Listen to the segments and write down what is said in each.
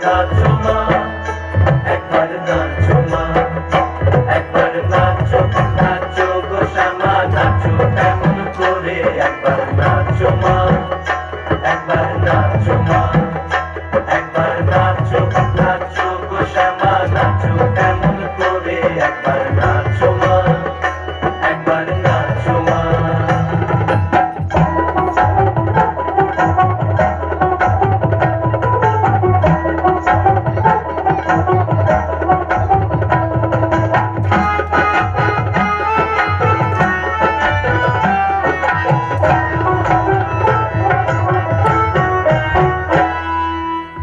নাচো মা, একবার নাচো মা, একবার নাচো, নাচো গো শ্যামা, নাচো কেমন করে, একবার নাচো মা, একবার নাচো মা, একবার নাচো, নাচো গো শ্যামা, নাচো কেমন করে, একবার নাচো মা, একবার নাচো মা।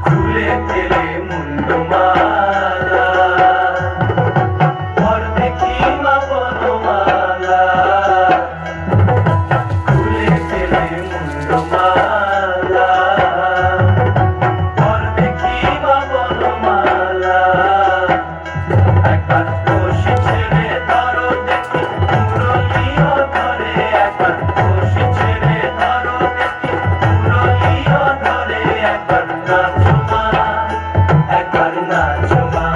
খুলে ফেলে মুন্ডমালা, পর দেখি মা বনমালা, খুলে ফেলে মুন্ডমালা, পর দেখি মা বনমালা, একবার বসে ছেড়ে ধরো দেখি মুরলিও ধরে, একবার বসে ছেড়ে ধরো দেখি মুরলিও ধরে, একবার নাচো মা, একবার নাচো মা,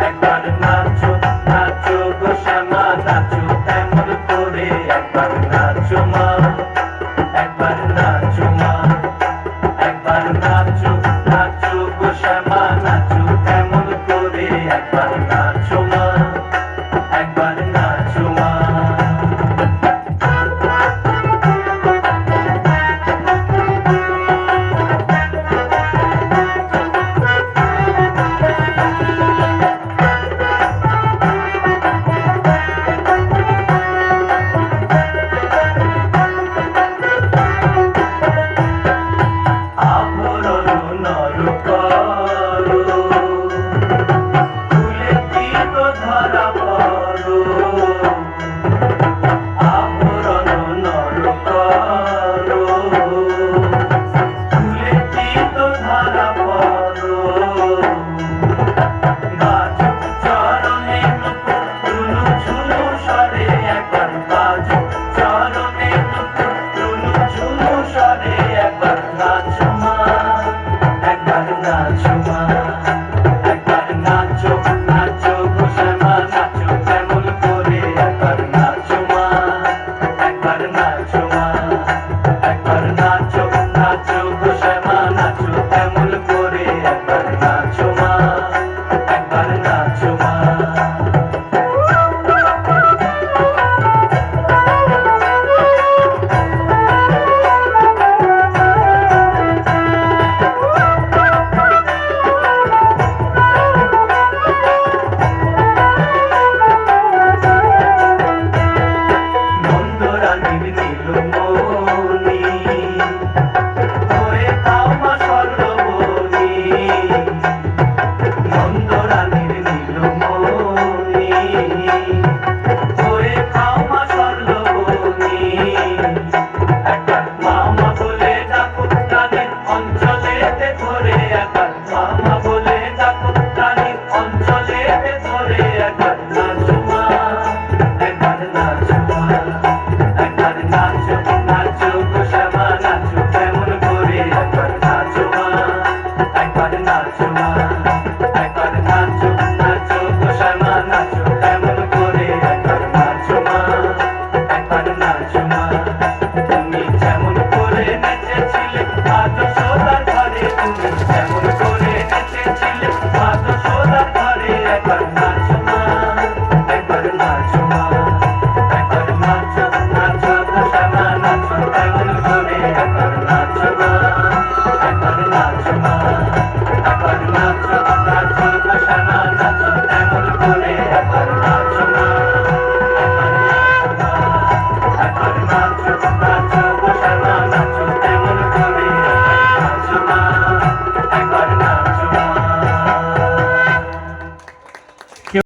একবার নাচো, নাচো গো শ্যামা, নাচো কেমন করে, একবার নাচো মা, একবার নাচো মা, একবার নাচো, নাচো গো শ্যামা,